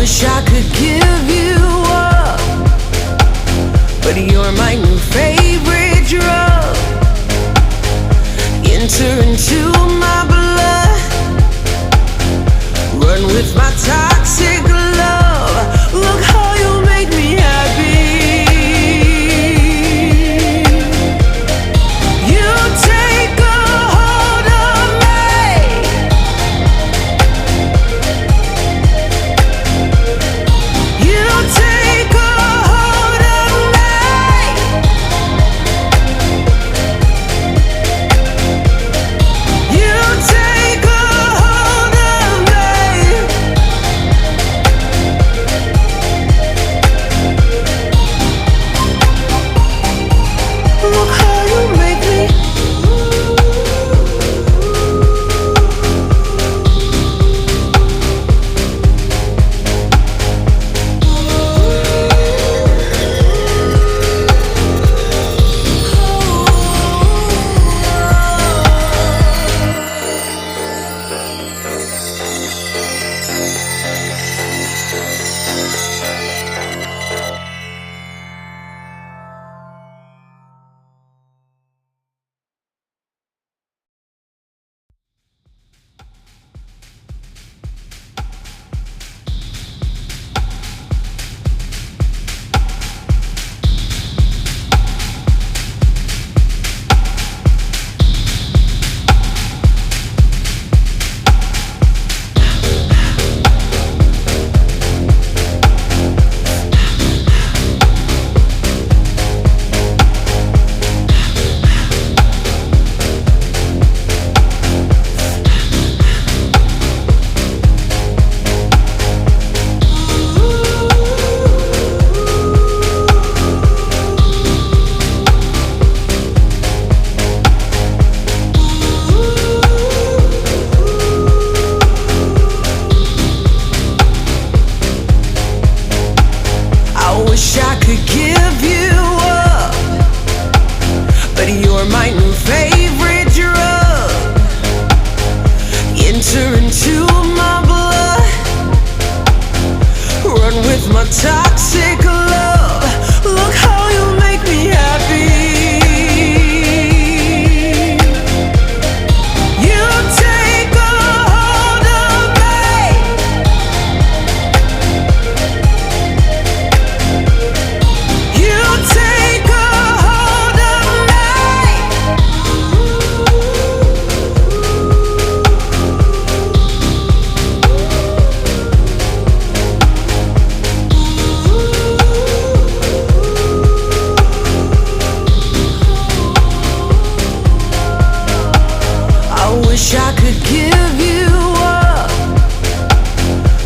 wish I could give you up, but you're my new favorite drug. Enter into my blood, run with my toxic love. Look how you make me happy. You take a hold of me. You take a hold of me. You take a hold of me. Look how you make me. I wish I could give you up, but you're my new favorite drug. Enter into my blood, run with my toxic love. Look how you make me happy. You take a hold of me. You take a hold of me. I wish I could give you up,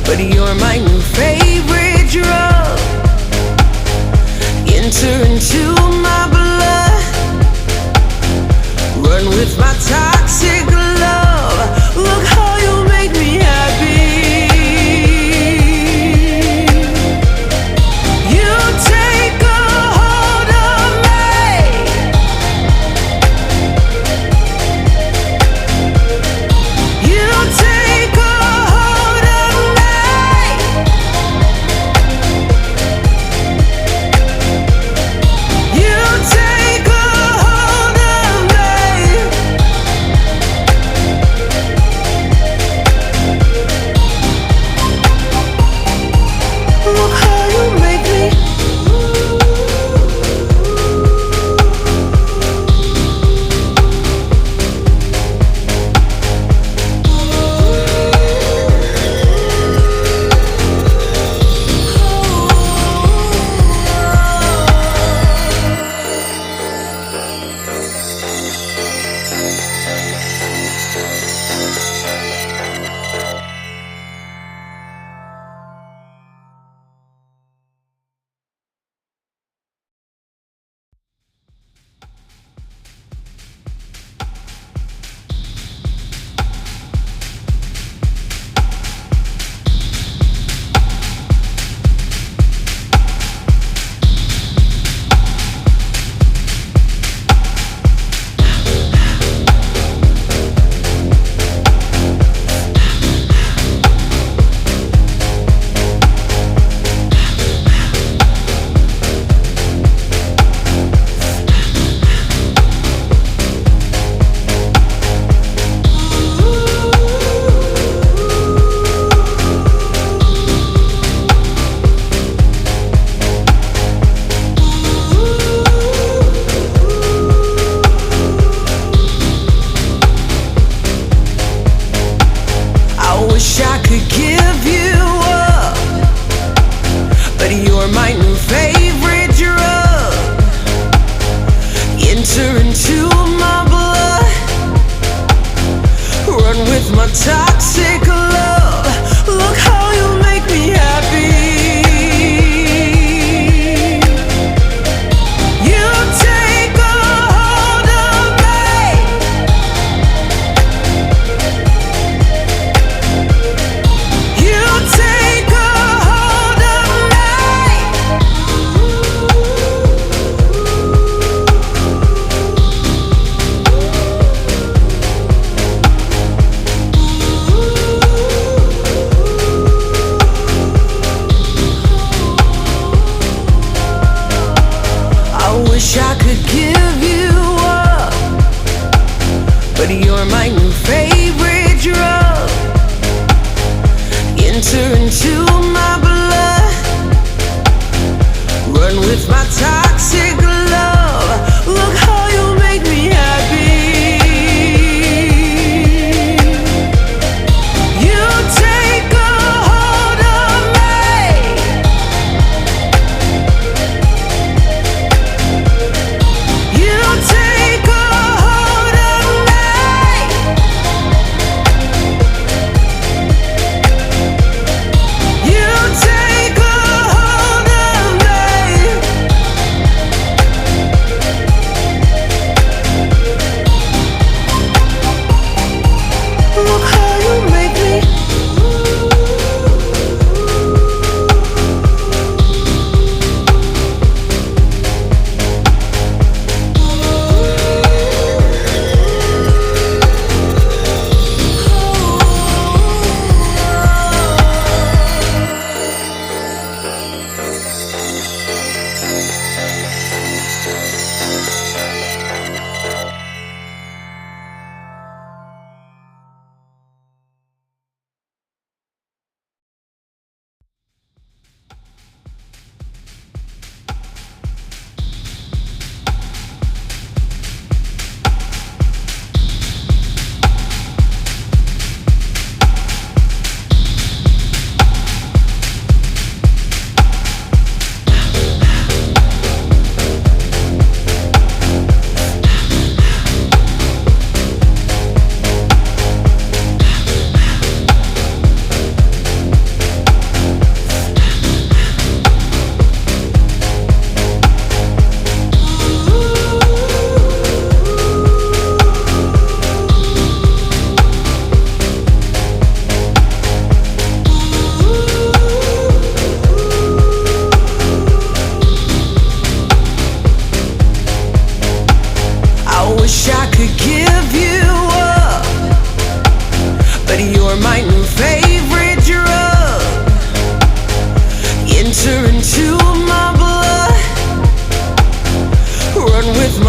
but you're my new favorite drug. Enter into my blood, run with my toxic love. Look how you make me happy. You take a hold of me. You take a hold of me. You take a hold of me. Look how you make me.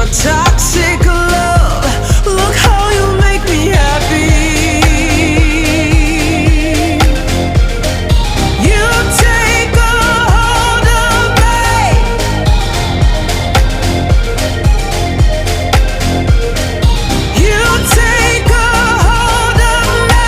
my toxic love. Look how you make me happy. You take a hold of me. You take a hold of me.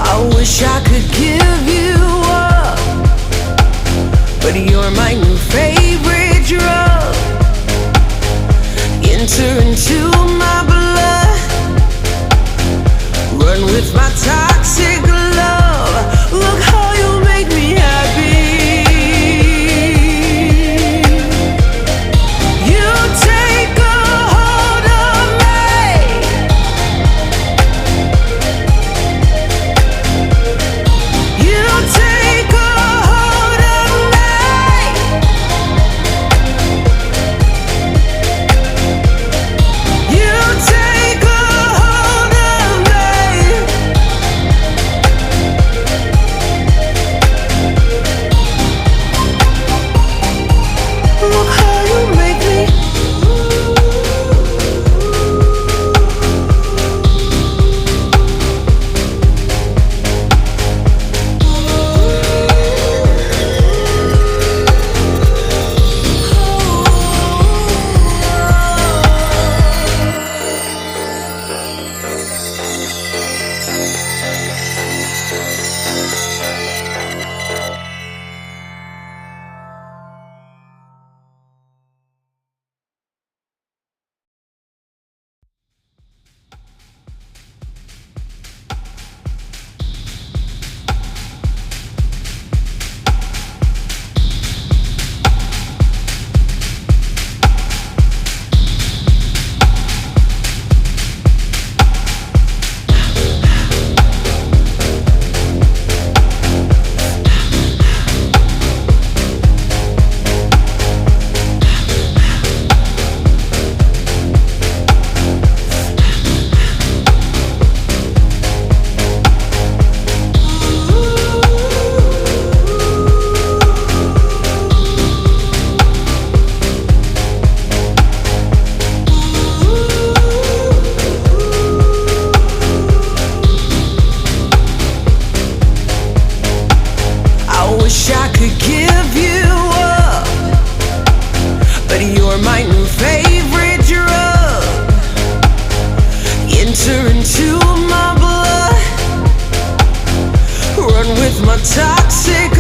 I wish I could give you up, but you're my new favorite drug. Enter into my blood, run with my toxic love. Look how you make me happy. You take a hold of me. You take a hold of me. You take a hold of me. Look how you make me. I wish I could give you up, but you're my new favorite drug. Enter into my blood, run with my toxic